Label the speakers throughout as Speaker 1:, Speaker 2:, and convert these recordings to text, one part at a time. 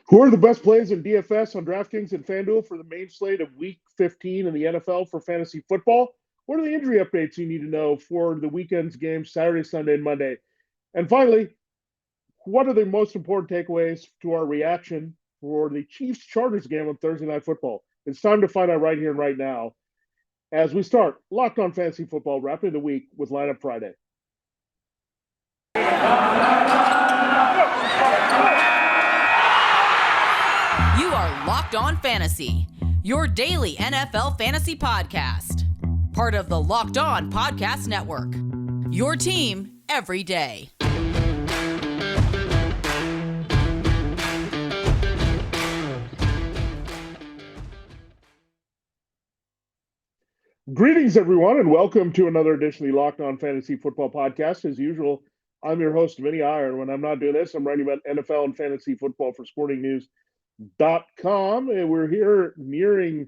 Speaker 1: Who are the best plays in DFS on DraftKings and FanDuel for the main slate of Week 15 in the NFL for fantasy football? What are the injury updates you need to know for the weekend's games, Saturday, Sunday, and Monday? And finally, what are the most important takeaways to our reaction for the Chiefs Chargers game on Thursday Night Football? It's time to find out right here and right now as we start Locked On Fantasy Football, wrapping the week with Lineup Friday.
Speaker 2: You are Locked On Fantasy, your daily NFL fantasy podcast. Part of the Locked On Podcast Network, your team every day.
Speaker 1: Greetings, everyone, and welcome to another edition of the Locked On Fantasy Football Podcast. As usual, I'm your host, Vinnie Iyer. When I'm not doing this, I'm writing about NFL and fantasy football for sportingnews.com. And we're here nearing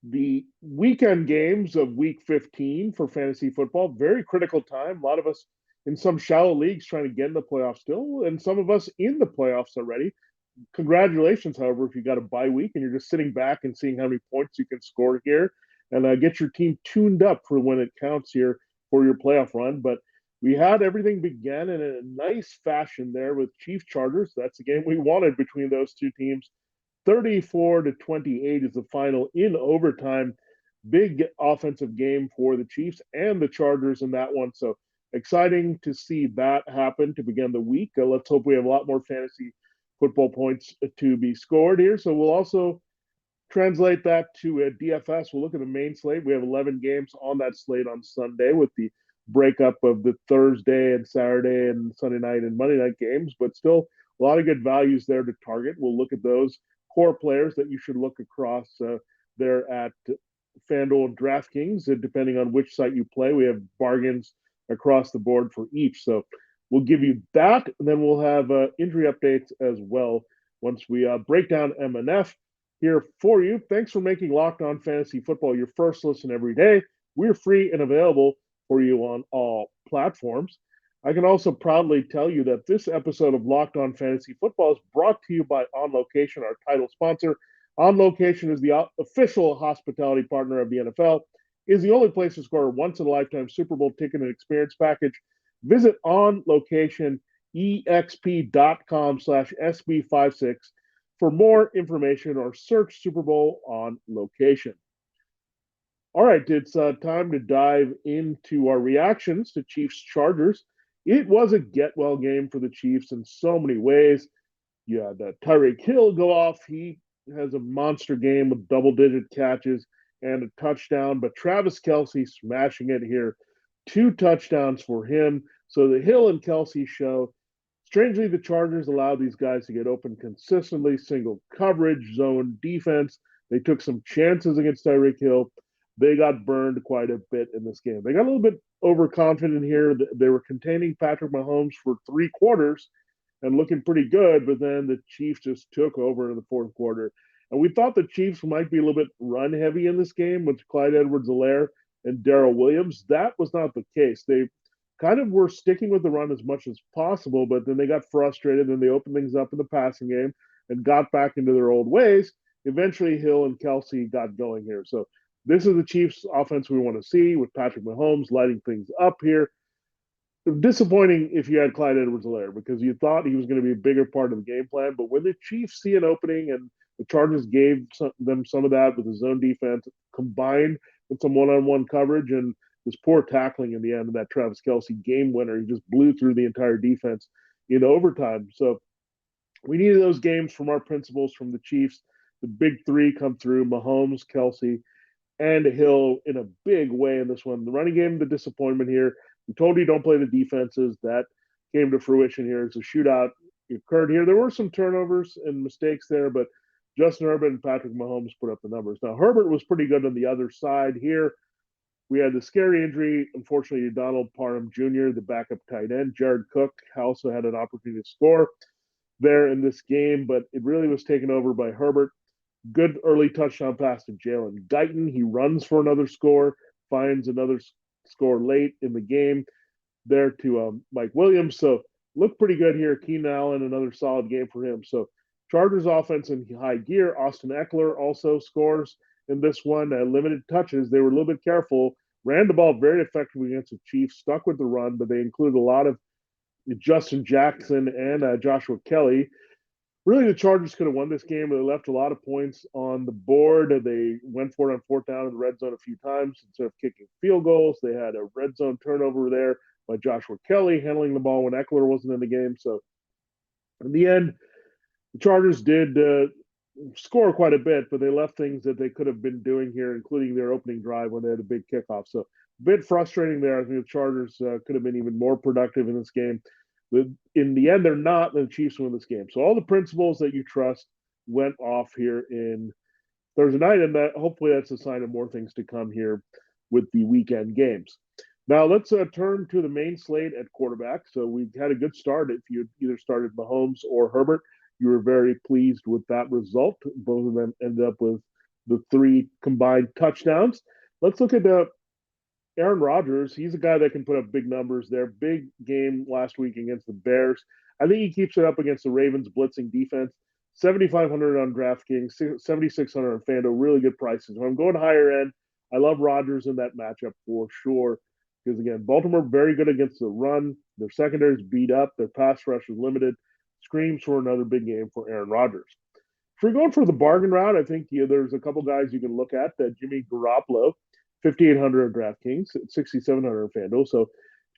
Speaker 1: the weekend games of Week 15 for fantasy football. Very critical time. A lot of us in some shallow leagues trying to get in the playoffs still, and some of us in the playoffs already. Congratulations, however, if you got a bye week and you're just sitting back and seeing how many points you can score here and get your team tuned up for when it counts here for your playoff run. But we had everything begin in a nice fashion there with Chiefs Chargers. That's the game we wanted between those two teams. 34-28 is the final in overtime. Big offensive game for the Chiefs and the Chargers in that one. So exciting to see that happen to begin the week. Let's hope we have a lot more fantasy football points to be scored here. So we'll also translate that to a DFS. We'll look at the main slate. We have 11 games on that slate on Sunday with the breakup of the Thursday and Saturday and Sunday night and Monday night games, but still a lot of good values there to target. We'll look at those core players that you should look across there at FanDuel and DraftKings, depending on which site you play. We have bargains across the board for each. So we'll give you that, and then we'll have injury updates as well once we break down M&F here for you. Thanks for making Locked On Fantasy Football your first listen every day. We're free and available for you on all platforms. I can also proudly tell you that this episode of Locked On Fantasy Football is brought to you by On Location, our title sponsor. On Location is the official hospitality partner of the NFL, is the only place to score a once-in-a-lifetime Super Bowl ticket and experience package. Visit On Location, exp.com/SB56 for more information or search Super Bowl On Location. All right, it's time to dive into our reactions to Chiefs Chargers. It was a get-well game for the Chiefs in so many ways. You had Tyreek Hill go off. He has a monster game with double-digit catches and a touchdown, but Travis Kelce smashing it here. 2 touchdowns for him. So the Hill and Kelce show. Strangely, the Chargers allowed these guys to get open consistently, single coverage, zone defense. They took some chances against Tyreek Hill. They got burned quite a bit in this game. They got a little bit overconfident here. They were containing Patrick Mahomes for 3 quarters and looking pretty good, but then the Chiefs just took over in the 4th quarter. And we thought the Chiefs might be a little bit run-heavy in this game with Clyde Edwards-Helaire and Daryl Williams. That was not the case. They kind of were sticking with the run as much as possible, but then they got frustrated and they opened things up in the passing game and got back into their old ways. Eventually, Hill and Kelce got going here. So this is the Chiefs offense we want to see with Patrick Mahomes lighting things up here. Disappointing if you had Clyde Edwards-Helaire because you thought he was going to be a bigger part of the game plan. But when the Chiefs see an opening and the Chargers gave them some of that with the zone defense combined with some one-on-one coverage and this poor tackling in the end of that Travis Kelce game winner, he just blew through the entire defense in overtime. So we needed those games from our principals from the Chiefs. The big 3 come through: Mahomes, Kelce, and Hill in a big way in this one. The running game, the disappointment here. We told you don't play the defenses. That came to fruition here. It's a shootout occurred here. There were some turnovers and mistakes there, but Justin Herbert and Patrick Mahomes put up the numbers. Now, Herbert was pretty good on the other side here. We had the scary injury, unfortunately, to Donald Parham Jr., the backup tight end. Jared Cook also had an opportunity to score there in this game, but it really was taken over by Herbert. Good early touchdown pass to Jalen Guyton. He runs for another score, finds another score late in the game there to Mike Williams. So looked pretty good here. Keenan Allen, another solid game for him. So Chargers offense in high gear. Austin Eckler also scores in this one. Limited touches. They were a little bit careful. Ran the ball very effectively against the Chiefs. Stuck with the run, but they included a lot of Justin Jackson and Joshua Kelly. Really, the Chargers could have won this game. They left a lot of points on the board. They went for it on fourth down in the red zone a few times instead of kicking field goals. They had a red zone turnover there by Joshua Kelly handling the ball when Eckler wasn't in the game. So in the end, the Chargers did score quite a bit, but they left things that they could have been doing here, including their opening drive when they had a big kickoff. So a bit frustrating there. I think the Chargers could have been even more productive in this game. But in the end, they're not. The Chiefs win this game. So all the principles that you trust went off here in Thursday night, and that hopefully that's a sign of more things to come here with the weekend games. Now let's turn to the main slate at quarterback. So we had a good start. If you either started Mahomes or Herbert, you were very pleased with that result. Both of them ended up with the 3 combined touchdowns. Let's look at Aaron Rodgers. He's a guy that can put up big numbers there. Big game last week against the Bears. I think he keeps it up against the Ravens blitzing defense. 7,500 on DraftKings, 7,600 on FanDuel. Really good prices. When I'm going higher end, I love Rodgers in that matchup for sure. Because again, Baltimore very good against the run. Their secondary is beat up. Their pass rush is limited. Screams for another big game for Aaron Rodgers. If you're going for the bargain route, I think there's a couple guys you can look at. Jimmy Garoppolo, 5,800 on DraftKings, 6,700 on FanDuel. So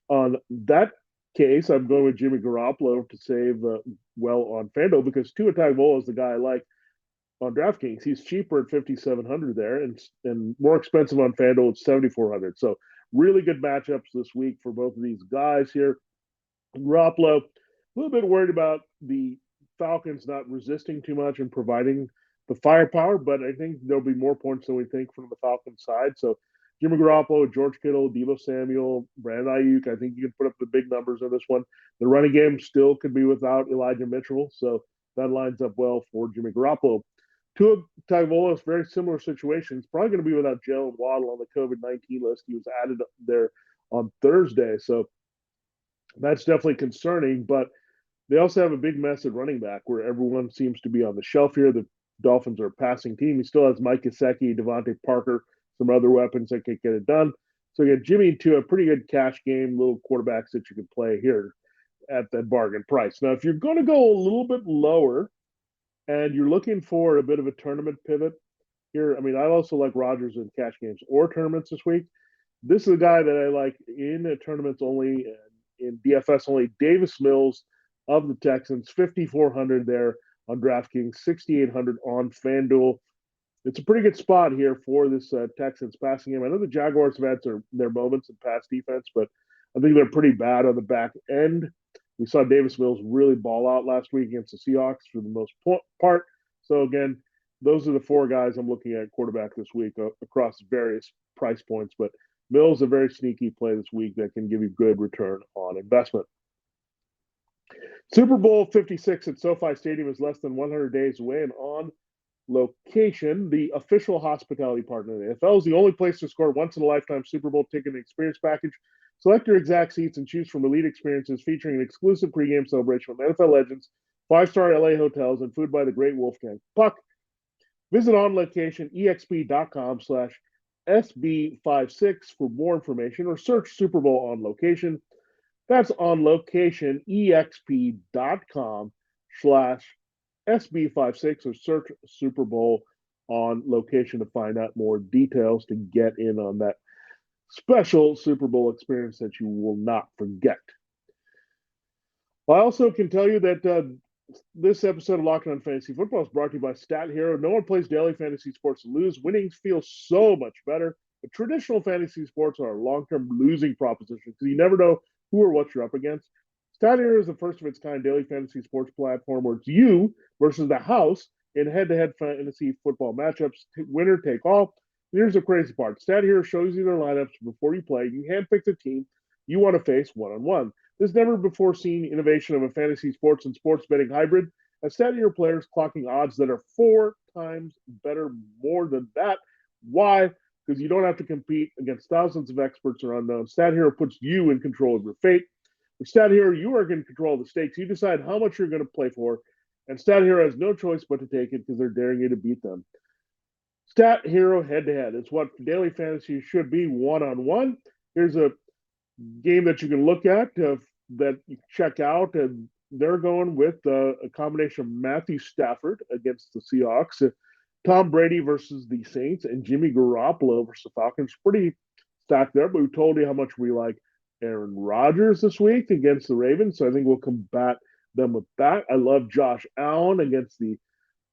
Speaker 1: on that case, I'm going with Jimmy Garoppolo to save well on FanDuel because Tua Tagovailoa is the guy I like on DraftKings. He's cheaper at 5,700 there and more expensive on FanDuel at 7,400. So really good matchups this week for both of these guys here. Garoppolo, a little bit worried about the Falcons not resisting too much and providing the firepower, but I think there'll be more points than we think from the Falcons side. So Jimmy Garoppolo, George Kittle, Deebo Samuel, Brandon Ayuk, I think you can put up the big numbers in this one. The running game still could be without Elijah Mitchell, so that lines up well for Jimmy Garoppolo. Tua Tagovailoa is very similar situation. It's probably going to be without Jalen Waddle on the COVID-19 list. He was added there on Thursday, so that's definitely concerning, but they also have a big mess at running back where everyone seems to be on the shelf here. The Dolphins are a passing team. He still has Mike Gesicki, Devontae Parker, some other weapons that can get it done. So you got Jimmy to a pretty good cash game, little quarterbacks that you can play here at that bargain price. Now, if you're going to go a little bit lower and you're looking for a bit of a tournament pivot here, I mean, I also like Rodgers in cash games or tournaments this week. This is a guy that I like in tournaments only and in DFS only. Davis Mills of the Texans, 5,400 there on DraftKings, 6,800 on FanDuel. It's a pretty good spot here for this Texans passing game. I know the Jaguars have had their moments in pass defense, but I think they're pretty bad on the back end. We saw Davis Mills really ball out last week against the Seahawks for the most part. So again, those are the 4 guys I'm looking at quarterback this week across various price points. But Mills a very sneaky play this week that can give you good return on investment. Super Bowl 56 at SoFi Stadium is less than 100 days away, and On Location, the official hospitality partner of the NFL, is the only place to score once-in-a-lifetime Super Bowl ticket and experience package. Select your exact seats and choose from elite experiences featuring an exclusive pregame celebration with NFL legends, 5-star LA hotels, and food by the great Wolfgang Puck. Visit On Location, EXP.com/SB56 for more information, or search Super Bowl On Location. That's On Location, EXP.com/SB56, or search Super Bowl On Location to find out more details to get in on that special Super Bowl experience that you will not forget. I also can tell you that this episode of Locked On Fantasy Football is brought to you by Stat Hero. No one plays daily fantasy sports to lose. Winning feels so much better. But traditional fantasy sports are a long-term losing proposition because you never know who or what you're up against. Stat Hero is the first of its kind daily fantasy sports platform where it's you versus the house in head-to-head fantasy football matchups, winner take all. And here's the crazy part. Stat Hero shows you their lineups before you play. You handpick the team you want to face one-on-one. This never-before-seen innovation of a fantasy sports and sports betting hybrid has Stat Hero players clocking odds that are 4 times better, more than that. Why? Because you don't have to compete against thousands of experts or unknowns. Stat Hero puts you in control of your fate. With Stat Hero, you are in control of the stakes. You decide how much you're going to play for, And Stat Hero has no choice but to take it because they're daring you to beat them. Stat Hero head-to-head. It's what daily fantasy should be, one-on-one. Here's a game that you can look at that you check out, and they're going with a combination of Matthew Stafford against the Seahawks, Tom Brady versus the Saints, and Jimmy Garoppolo versus the Falcons. Pretty stacked there, but we told you how much we like Aaron Rodgers this week against the Ravens, so I think we'll combat them with that. I love Josh Allen against the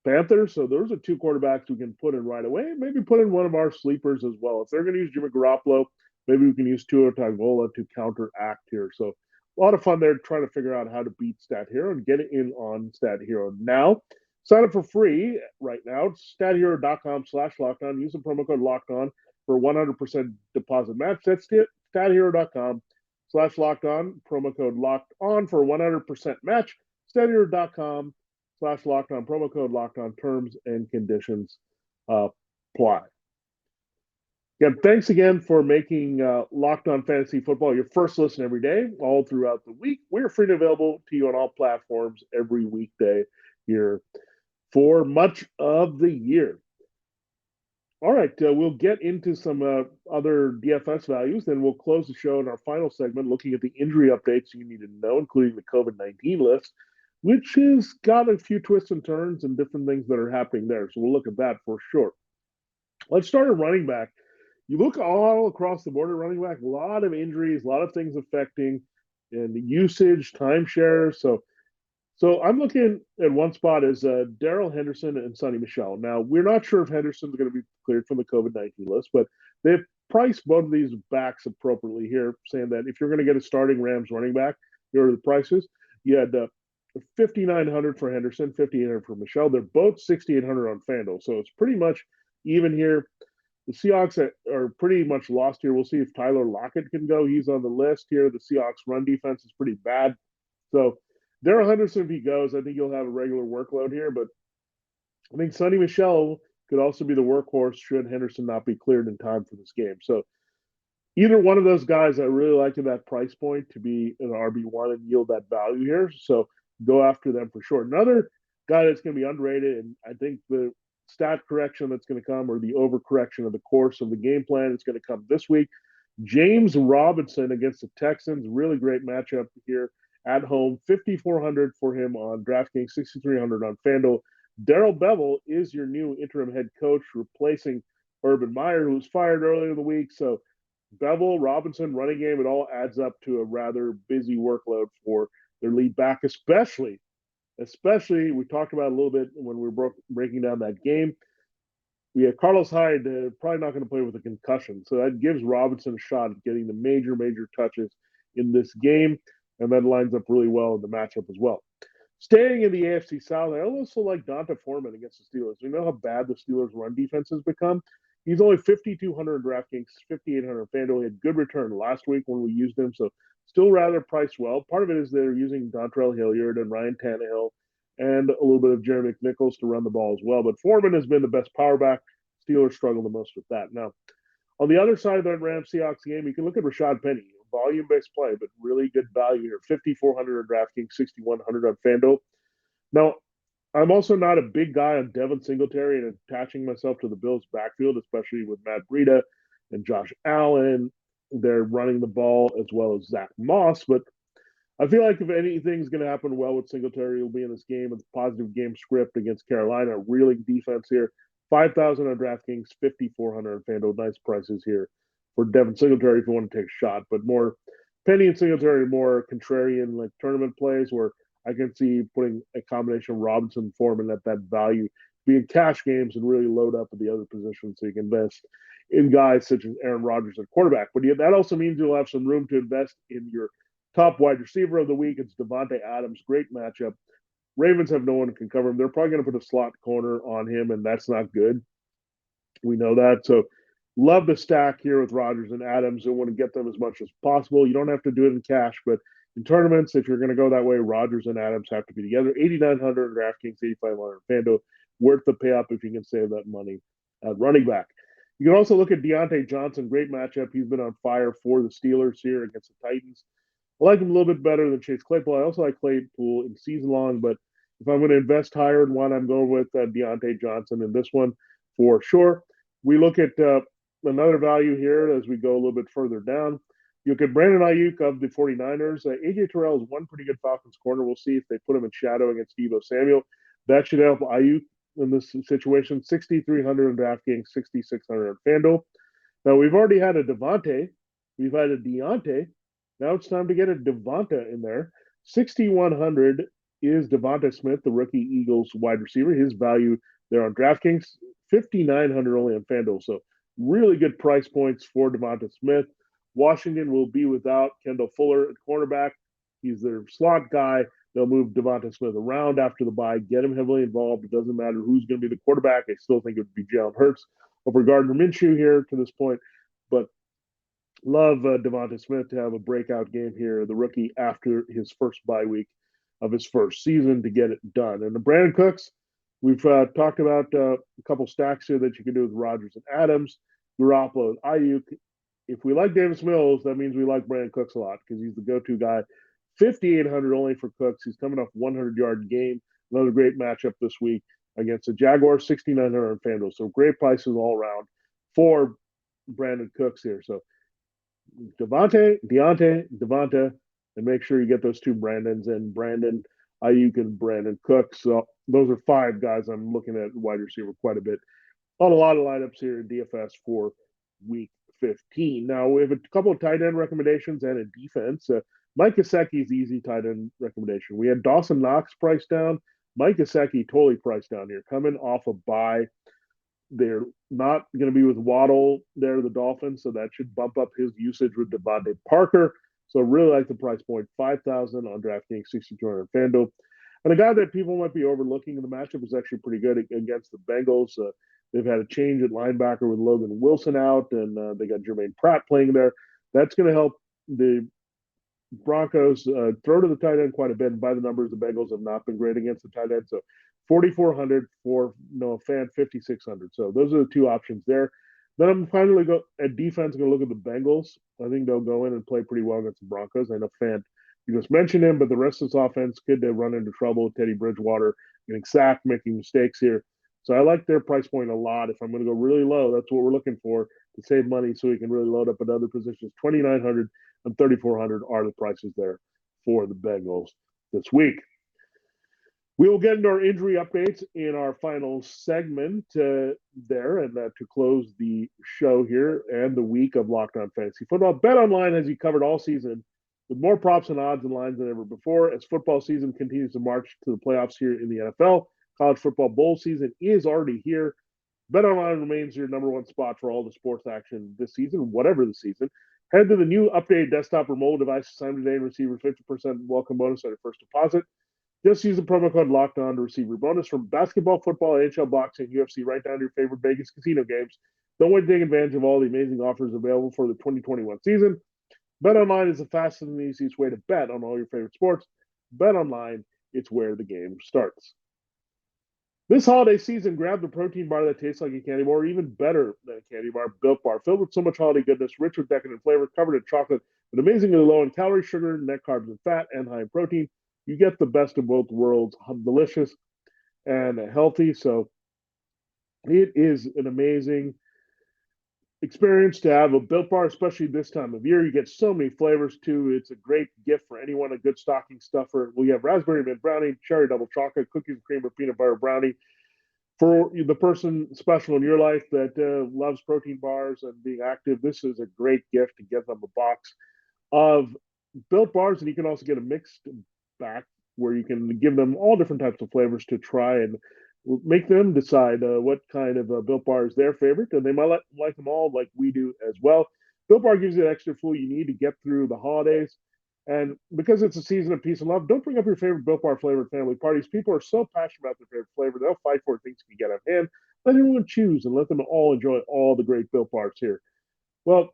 Speaker 1: Panthers, so those are two quarterbacks we can put in right away. Maybe put in one of our sleepers as well. If they're going to use Jimmy Garoppolo, maybe we can use Tua Tagovailoa to counteract here. So a lot of fun there trying to figure out how to beat Stat Hero and get it in on Stat Hero now. Sign up for free right now. It's stathero.com/lockedon. Use the promo code LOCKEDON for 100% deposit match. That's it. stathero.com/lockedon. Promo code LOCKEDON for 100% match. stathero.com/lockedon. Promo code LOCKEDON. Terms and conditions apply. Again, thanks again for making Locked On Fantasy Football your first listen every day, all throughout the week. We're free and available to you on all platforms every weekday here for much of the year. All right, we'll get into some other DFS values, then we'll close the show in our final segment looking at the injury updates you need to know, including the COVID-19 list, which has got a few twists and turns and different things that are happening there. So we'll look at that for sure. Let's start at running back. You look all across the board at running back, a lot of injuries, a lot of things affecting and the usage, timeshare. So I'm looking at one spot as Darrell Henderson and Sonny Michel. Now, we're not sure if Henderson's going to be cleared from the COVID-19 list, but they've priced both of these backs appropriately here, saying that if you're going to get a starting Rams running back, here are the prices. You had $5,900 for Henderson, $5,800 for Michel. They're both $6,800 on FanDuel, so it's pretty much even here. The Seahawks are pretty much lost here. We'll see if Tyler Lockett can go. He's on the list here. The Seahawks run defense is pretty bad. So Darrell Henderson, if he goes, I think he'll have a regular workload here. But I think Sonny Michel could also be the workhorse should Henderson not be cleared in time for this game. So either one of those guys, I really like at that price point to be an RB1 and yield that value here. So go after them for sure. Another guy that's going to be underrated, and I think the stat correction that's going to come, or the overcorrection of the course of the game plan, is going to come this week. James Robinson against the Texans, really great matchup here at home. $5,400 for him on DraftKings, $6,300 on FanDuel. Daryl Bevel is your new interim head coach, replacing Urban Meyer, who was fired earlier in the week. So Bevel, Robinson, running game, it all adds up to a rather busy workload for their lead back, especially we talked about a little bit when we were breaking down that game. We had Carlos Hyde probably not going to play with a concussion, so that gives Robinson a shot at getting the major touches in this game, and that lines up really well in the matchup as well. Staying in the AFC South, I also like Dante Foreman against the Steelers. We know how bad the Steelers' run defense has become. He's only $5,200 in DraftKings, $5,800 FanDuel. He had good return last week when we used him, so still rather priced well. Part of it is they're using Dontrell Hilliard and Ryan Tannehill and a little bit of Jeremy McNichols to run the ball as well. But Foreman has been the best power back. Steelers struggle the most with that. Now, on the other side of that Rams-Seahawks game, you can look at Rashad Penny. Volume-based play, but really good value here. $5,400 on DraftKings, $6,100 on FanDuel. Now, I'm also not a big guy on Devin Singletary and attaching myself to the Bills' backfield, especially with Matt Breida and Josh Allen. They're running the ball as well as Zach Moss, but I feel like if anything's going to happen well with Singletary, he'll be in this game with a positive game script against Carolina. Reeling defense here. $5,000 on DraftKings, $5,400 on FanDuel. Nice prices here for Devin Singletary if you want to take a shot. But more Penny and Singletary, more contrarian like tournament plays where I can see putting a combination of Robinson and Foreman at that value, being cash games and really load up at the other positions so you can invest in guys such as Aaron Rodgers at quarterback. But that also means you'll have some room to invest in your top wide receiver of the week. It's Devonte Adams. Great matchup. Ravens have no one who can cover him. They're probably going to put a slot corner on him, and that's not good. We know that. So love the stack here with Rodgers and Adams. And want to get them as much as possible. You don't have to do it in cash, but in tournaments, if you're going to go that way, Rodgers and Adams have to be together. $8,900 DraftKings, $8,500 FanDuel. Worth the pay up if you can save that money at running back. You can also look at Deante Johnson. Great matchup. He's been on fire for the Steelers here against the Titans. I like him a little bit better than Chase Claypool. I also like Claypool in season long, but If I'm going to invest higher in one, I'm going with Deante Johnson in this one for sure. We look at another value here as we go a little bit further down. You look at Brandon Ayuk of the 49ers. AJ Terrell is one pretty good Falcons corner. We'll see if they put him in shadow against Deebo Samuel. That should help Ayuk in this situation. 6,300 on DraftKings, 6,600 on FanDuel. Now, we've already had a Devonte. We've had a Deante. Now it's time to get a Devonta in there. 6,100 is Devonte Smith, the rookie Eagles wide receiver. His value there on DraftKings, 5,900 only on FanDuel. So really good price points for Devonte Smith. Washington will be without Kendall Fuller at cornerback. He's their slot guy. They'll move Devonte Smith around after the bye, get him heavily involved. It doesn't matter who's going to be the quarterback. I still think it would be Jalen Hurts over Gardner Minshew here to this point. But love Devonte Smith to have a breakout game here, the rookie after his first bye week of his first season to get it done. And the Brandon Cooks, we've talked about a couple stacks here that you can do with Rodgers and Adams, Garoppolo and Ayuk. If we like Davis Mills, that means we like Brandon Cooks a lot because he's the go-to guy. 5,800 only for Cooks. He's coming off 100-yard game. Another great matchup this week against the Jaguars, 6,900 on FanDuel. So great prices all around for Brandon Cooks here. So Deante, Devonta, and make sure you get those two Brandons and Brandon Ayuk and Brandon Cooks. So those are five guys I'm looking at wide receiver quite a bit on a lot of lineups here in DFS for week 15. Now we have a couple of tight end recommendations and a defense. Mike Gesicki's easy tight end recommendation. We had Dawson Knox priced down. Mike Gesicki totally priced down here, coming off a bye. They're not going to be with Waddle there, the Dolphins, so that should bump up his usage with Devontae Parker. So really like the price point, 5,000 on DraftKings, 6,200 on FanDuel. And a guy that people might be overlooking in the matchup is actually pretty good against the Bengals. They've had a change at linebacker with Logan Wilson out, and they got Jermaine Pratt playing there. That's going to help the Broncos throw to the tight end quite a bit. And by the numbers, the Bengals have not been great against the tight end. So 4,400 for Noah Fant, 5,600. So those are the two options there. Then I'm finally go at defense. I'm going to look at the Bengals. I think they'll go in and play pretty well against the Broncos. I know Fant, you just mentioned him, but the rest of this offense could run into trouble. Teddy Bridgewater getting sacked, making mistakes here. So I like their price point a lot. If I'm going to go really low, that's what we're looking for to save money so we can really load up at other positions. 2,900 and 3,400 are the prices there for the Bengals this week. We will get into our injury updates in our final segment there, and to close the show here and the week of Locked On Fantasy Football. BetOnline has you covered all season with more props and odds and lines than ever before as football season continues to march to the playoffs here in the NFL. College football bowl season is already here. BetOnline remains your number one spot for all the sports action this season, whatever the season. Head to the new updated desktop or mobile device time today and receive a 50% welcome bonus on your first deposit. Just use the promo code Locked On to receive your bonus from basketball, football, NHL, boxing, UFC, right down to your favorite Vegas casino games. Don't wait to take advantage of all the amazing offers available for the 2021 season. BetOnline is the fastest and easiest way to bet on all your favorite sports. BetOnline, it's where the game starts. This holiday season, grab the protein bar that tastes like a candy bar, or even better than a candy bar, Built Bar. Filled with so much holiday goodness, rich with decadent flavor, covered in chocolate, but amazingly low in calories, sugar, net carbs, and fat, and high in protein. You get the best of both worlds, delicious and healthy. So it is an amazing experience to have a Built Bar, especially this time of year. You get so many flavors, too. It's a great gift for anyone, a good stocking stuffer. We have raspberry mint brownie, cherry double chocolate, cookies and cream, or peanut butter brownie. For the person special in your life that loves protein bars and being active, this is a great gift to give them a box of Built Bars. And you can also get a mixed back where you can give them all different types of flavors to try and make them decide what kind of Built Bar is their favorite, and they might like them all like we do as well. Built Bar gives you the extra fuel you need to get through the holidays, and because it's a season of peace and love, don't bring up your favorite Built Bar flavor at family parties. People are so passionate about their favorite flavor, they'll fight for things you can get on hand. Let everyone choose and let them all enjoy all the great Built Bars here. Well,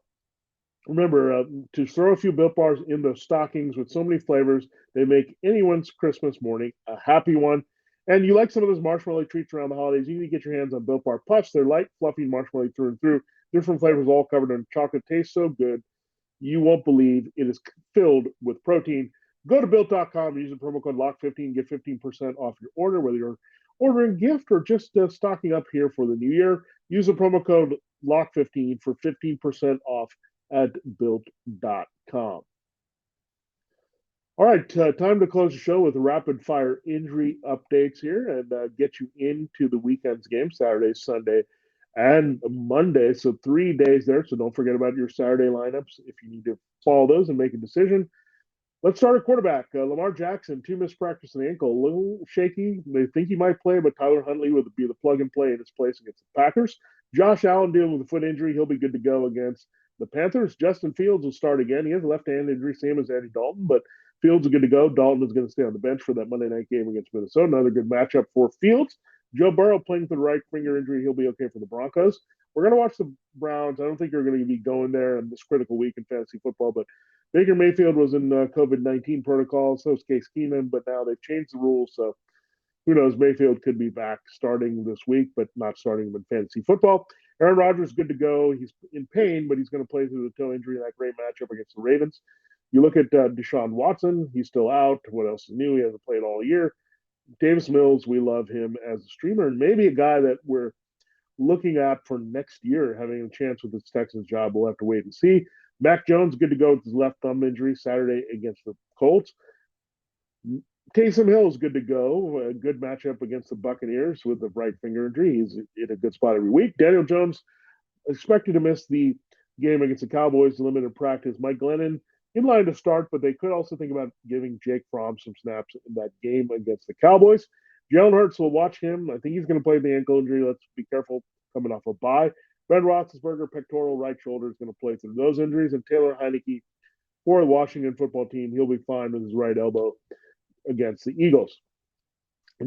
Speaker 1: remember, to throw a few Built Bars in those stockings with so many flavors, they make anyone's Christmas morning a happy one. And you like some of those marshmallow treats around the holidays, you need to get your hands on Built Bar Puffs. They're light, fluffy marshmallow through and through. Different flavors all covered in chocolate. Tastes so good, you won't believe it is filled with protein. Go to Built.com, use the promo code LOCK15, get 15% off your order, whether you're ordering a gift or just stocking up here for the new year. Use the promo code LOCK15 for 15% off at Built.com. All right, time to close the show with rapid fire injury updates here and get you into the weekend's game, Saturday, Sunday, and Monday. So 3 days there. So don't forget about your Saturday lineups if you need to follow those and make a decision. Let's start at quarterback. Lamar Jackson, 2 missed practice in the ankle, a little shaky. They think he might play, but Tyler Huntley will be the plug and play in his place against the Packers. Josh Allen dealing with a foot injury. He'll be good to go against the Panthers. Justin Fields will start again. He has a left-hand injury, same as Andy Dalton, but Fields is good to go. Dalton is going to stay on the bench for that Monday night game against Minnesota. Another good matchup for Fields. Joe Burrow playing with the right finger injury. He'll be okay for the Broncos. We're going to watch the Browns. I don't think they're going to be going there in this critical week in fantasy football, but Baker Mayfield was in COVID-19 protocol. So is Case Keenum, but now they've changed the rules. So who knows? Mayfield could be back starting this week, but not starting him in fantasy football. Aaron Rodgers, good to go. He's in pain, but he's going to play through the toe injury in that great matchup against the Ravens. You look at Deshaun Watson, he's still out. What else is new? He hasn't played all year. Davis Mills, we love him as a streamer and maybe a guy that we're looking at for next year, having a chance with his Texans job. We'll have to wait and see. Mac Jones, good to go with his left thumb injury Saturday against the Colts. Taysom Hill is good to go. A good matchup against the Buccaneers with the right finger injury. He's in a good spot every week. Daniel Jones expected to miss the game against the Cowboys, limited practice. Mike Glennon in line to start, but they could also think about giving Jake Fromm some snaps in that game against the Cowboys. Jalen Hurts, will watch him. I think he's going to play the ankle injury. Let's be careful coming off a bye. Ben Roethlisberger, pectoral right shoulder, is going to play through those injuries. And Taylor Heineke for the Washington football team, he'll be fine with his right elbow against the Eagles.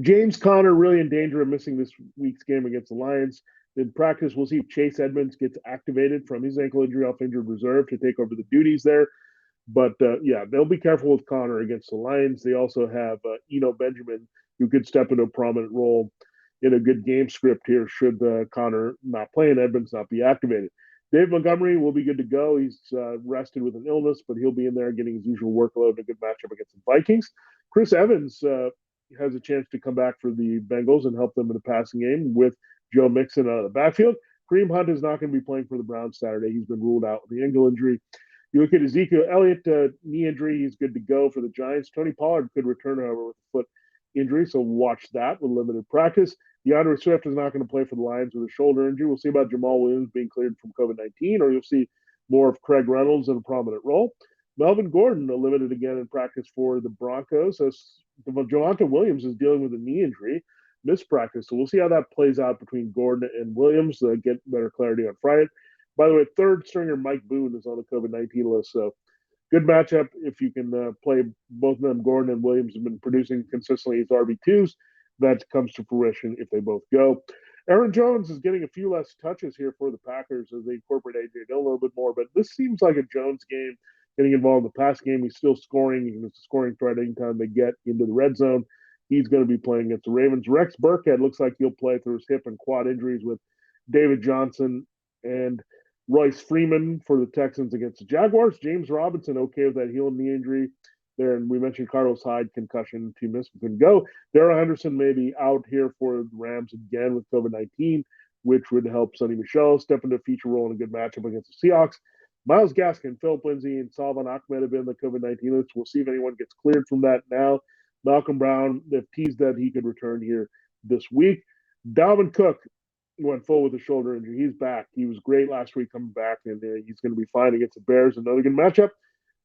Speaker 1: James Conner really in danger of missing this week's game against the Lions. In practice, we'll see if Chase Edmonds gets activated from his ankle injury off injured reserve to take over the duties there. But, yeah, they'll be careful with Conner against the Lions. They also have Eno Benjamin, who could step into a prominent role in a good game script here should Conner not play and Edmonds not be activated. Dave Montgomery will be good to go. He's rested with an illness, but he'll be in there getting his usual workload in a good matchup against the Vikings. Chris Evans has a chance to come back for the Bengals and help them in the passing game with Joe Mixon out of the backfield. Kareem Hunt is not going to be playing for the Browns Saturday. He's been ruled out with the ankle injury. You look at Ezekiel Elliott, knee injury. He's good to go for the Giants. Tony Pollard could return, however, with a foot injury, so watch that with limited practice. DeAndre Swift is not going to play for the Lions with a shoulder injury. We'll see about Jamal Williams being cleared from COVID-19, or you'll see more of Craig Reynolds in a prominent role. Melvin Gordon limited again in practice for the Broncos. As Javonte Williams is dealing with a knee injury, missed practice. So we'll see how that plays out between Gordon and Williams. Get better clarity on Friday. By the way, third stringer Mike Boone is on the COVID-19 list. So good matchup if you can play both of them. Gordon and Williams have been producing consistently as RB2s. That comes to fruition if they both go. Aaron Jones is getting a few less touches here for the Packers as they incorporate A.J. Dillon a little bit more, but this seems like a Jones game. Getting involved in the pass game, he's still scoring. He's a scoring threat anytime they get into the red zone. He's going to be playing against the Ravens. Rex Burkhead looks like he'll play through his hip and quad injuries with David Johnson and Royce Freeman for the Texans against the Jaguars. James Robinson okay with that heel and knee injury there, and we mentioned Carlos Hyde concussion, 2 missed, couldn't go. Darrell Henderson may be out here for the Rams again with COVID-19, which would help Sonny Michel step into a feature role in a good matchup against the Seahawks. Myles Gaskin, Philip Lindsay, and Salvon Ahmed have been the COVID-19 list. We'll see if anyone gets cleared from that now. Malcolm Brown, they've teased that he could return here this week. Dalvin Cook went full with a shoulder injury. He's back. He was great last week coming back, and he's going to be fine against the Bears. Another good matchup.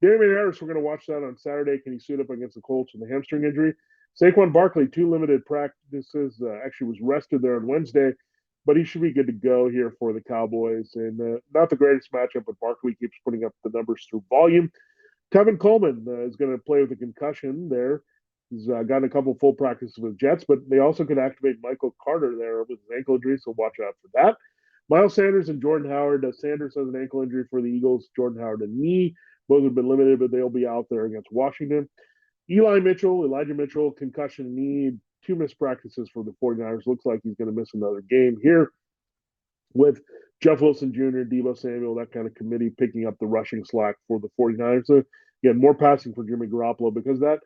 Speaker 1: Damian Harris, we're going to watch that on Saturday. Can he suit up against the Colts with a hamstring injury? Saquon Barkley, 2 limited practices. Actually was rested there on Wednesday, but he should be good to go here for the Cowboys. And not the greatest matchup, but Barkley keeps putting up the numbers through volume. Tevin Coleman is going to play with a concussion there. He's gotten a couple full practices with Jets, but they also could activate Michael Carter there with his ankle injury, so watch out for that. Miles Sanders and Jordan Howard. Sanders has an ankle injury for the Eagles. Jordan Howard a knee. Both have been limited, but they'll be out there against Washington. Elijah Mitchell, concussion knee, 2 missed practices for the 49ers. Looks like he's going to miss another game here with Jeff Wilson Jr., Deebo Samuel, that kind of committee picking up the rushing slack for the 49ers. So Again, more passing for Jimmy Garoppolo because that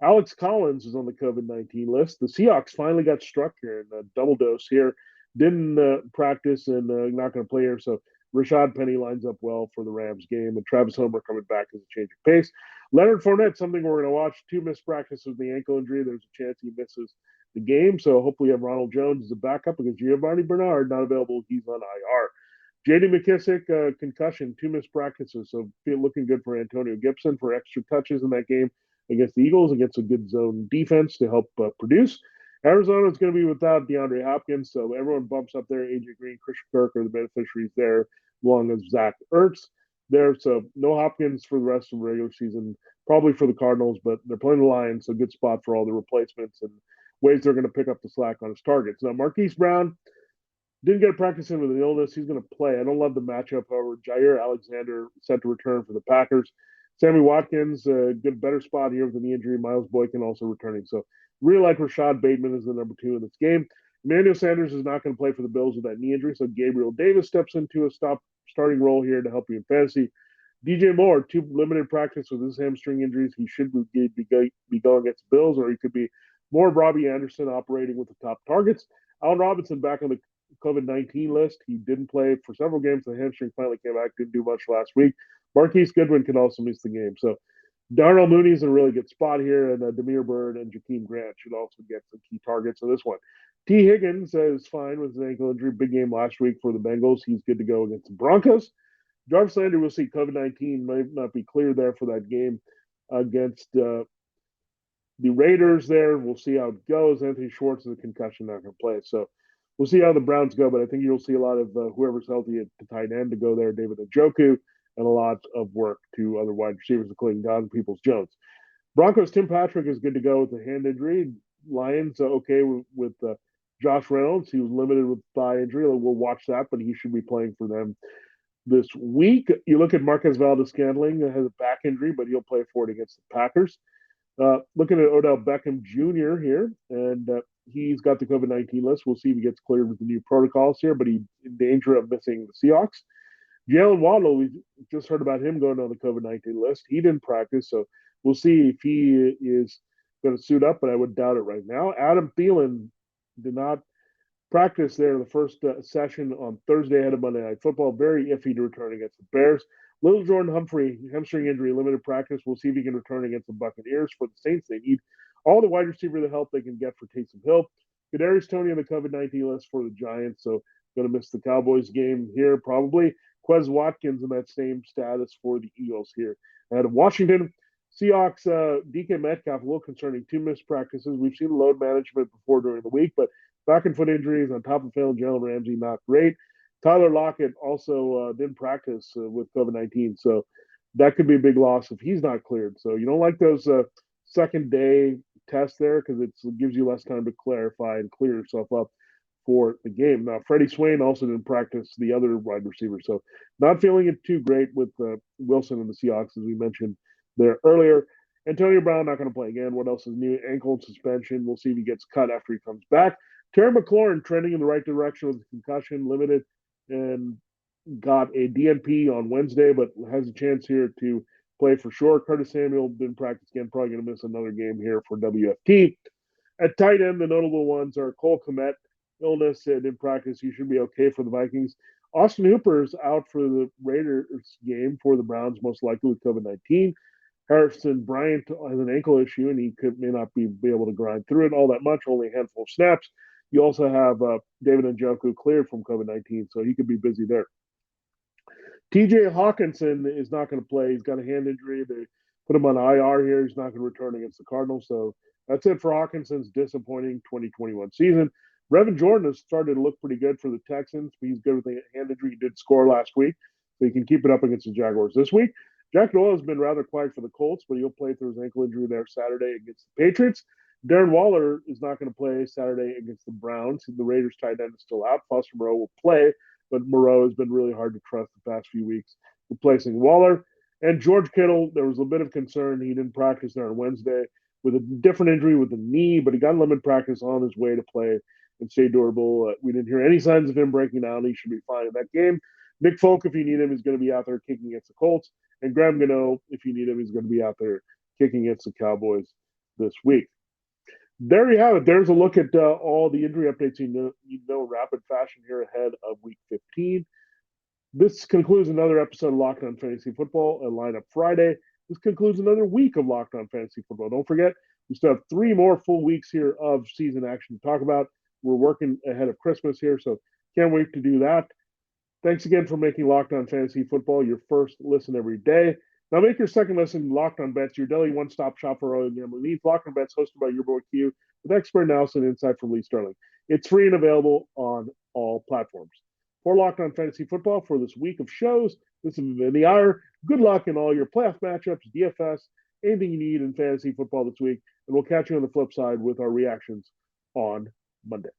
Speaker 1: Alex Collins is on the COVID-19 list. The Seahawks finally got struck here in a double dose here. Didn't practice and not going to play here. So Rashad Penny lines up well for the Rams game, and Travis Homer coming back as a change of pace. Leonard Fournette, something we're going to watch. 2 missed practices with the ankle injury. There's a chance he misses the game. So hopefully you have Ronald Jones as a backup against Giovanni Bernard, not available. He's on IR. J.D. McKissick, concussion, 2 missed practices. So looking good for Antonio Gibson for extra touches in that game against the Eagles, against a good zone defense to help produce. Arizona is going to be without DeAndre Hopkins, so everyone bumps up there. AJ Green, Christian Kirk are the beneficiaries there, along as Zach Ertz there. So no Hopkins for the rest of the regular season, probably for the Cardinals, but they're playing the Lions, so good spot for all the replacements and ways they're going to pick up the slack on his targets. Now, Marquise Brown didn't get a practice in with an illness. He's going to play. I don't love the matchup, however. Jair Alexander set to return for the Packers. Sammy Watkins, good better spot here with the knee injury. Miles Boykin also returning. So really like Rashad Bateman is the number 2 in this game. Emmanuel Sanders is not going to play for the Bills with that knee injury, so Gabriel Davis steps into a starting role here to help you in fantasy. DJ Moore, 2 limited practice with his hamstring injuries. He should be going against the Bills, or he could be more of Robbie Anderson operating with the top targets. Allen Robinson back on the COVID-19 list. He didn't play for several games. The hamstring finally came back. Didn't do much last week. Marquise Goodwin can also miss the game. So Darnell Mooney's in a really good spot here, and Demir Bird and Jakeem Grant should also get some key targets in this one. T. Higgins is fine with his ankle injury. Big game last week for the Bengals. He's good to go against the Broncos. Jarvis Landry, we'll see COVID-19 might not be clear there for that game against the Raiders there. We'll see how it goes. Anthony Schwartz is a concussion, not going to play. So we'll see how the Browns go, but I think you'll see a lot of whoever's healthy at the tight end to go there, David Njoku, and a lot of work to other wide receivers, including Don Peoples-Jones. Broncos, Tim Patrick is good to go with the hand injury. Lions, okay with Josh Reynolds. He was limited with thigh injury. We'll watch that, but he should be playing for them this week. You look at Marquez Valdes-Scantling, has a back injury, but he'll play for it against the Packers. Looking at Odell Beckham Jr. here, and he's got the COVID-19 list. We'll see if he gets cleared with the new protocols here, but he's in danger of missing the Seahawks. Jalen Waddle, we just heard about him going on the COVID-19 list. He didn't practice, so we'll see if he is going to suit up, but I would doubt it right now. Adam Thielen did not practice there in the first session on Thursday ahead of Monday Night Football. Very iffy to return against the Bears. Little Jordan Humphrey, hamstring injury, limited practice. We'll see if he can return against the Buccaneers. For the Saints, they need all the wide receiver the help they can get for Taysom Hill. Kadarius Toney on the COVID-19 list for the Giants, so going to miss the Cowboys game here probably. Quez Watkins in that same status for the Eagles here. Out of Washington, Seahawks, DK Metcalf, a little concerning. 2 missed practices. We've seen load management before during the week, but back and foot injuries on top of failing Jalen Ramsey, not great. Tyler Lockett also didn't practice with COVID-19, so that could be a big loss if he's not cleared. So you don't like those second day tests there because it gives you less time to clarify and clear yourself up for the game. Now, Freddie Swain also didn't practice, the other wide receiver, so not feeling it too great with Wilson and the Seahawks, as we mentioned there earlier. Antonio Brown not going to play again. What else is new? Ankle suspension. We'll see if he gets cut after he comes back. Terry McLaurin trending in the right direction with concussion, limited, and got a DNP on Wednesday, but has a chance here to play for sure. Curtis Samuel didn't practice again, probably going to miss another game here for WFT. At tight end, the notable ones are Cole Kmet, illness, didn't practice. He should be okay for the Vikings. Austin Hooper's out for the Raiders game for the Browns, most likely with COVID-19. Harrison Bryant has an ankle issue, and he may not be able to grind through it all that much, only a handful of snaps. You also have David Njoku cleared from COVID-19, so he could be busy there. TJ Hawkinson is not going to play. He's got a hand injury. They put him on IR here. He's not going to return against the Cardinals. So that's it for Hawkinson's disappointing 2021 season. Brevin Jordan has started to look pretty good for the Texans. He's good with a hand injury. He did score last week, so he can keep it up against the Jaguars this week. Jack Doyle has been rather quiet for the Colts, but he'll play through his ankle injury there Saturday against the Patriots. Darren Waller is not going to play Saturday against the Browns. The Raiders tight end is still out. Foster Moreau will play, but Moreau has been really hard to trust the past few weeks replacing Waller. And George Kittle, there was a bit of concern. He didn't practice there on Wednesday with a different injury with the knee, but he got limited practice on his way to play and stay durable. We didn't hear any signs of him breaking down. He should be fine in that game. Nick Folk, if you need him, is going to be out there kicking against the Colts. And Graham Gano, if you need him, is going to be out there kicking against the Cowboys this week. There you have it. There's a look at all the injury updates you know in rapid fashion here ahead of Week 15. This concludes another episode of Locked On Fantasy Football and Lineup Friday. This concludes another week of Locked On Fantasy Football. Don't forget, we still have 3 more full weeks here of season action to talk about. We're working ahead of Christmas here, so can't wait to do that. Thanks again for making Locked On Fantasy Football your first listen every day. Now make your second listen Locked On Bets, your daily one-stop shop for all your gambling needs. Locked On Bets, hosted by your boy Q, with expert analysis and insight from Lee Sterling. It's free and available on all platforms. For Locked On Fantasy Football for this week of shows, this is Vinnie Iyer. Good luck in all your playoff matchups, DFS, anything you need in fantasy football this week. And we'll catch you on the flip side with our reactions on Monday.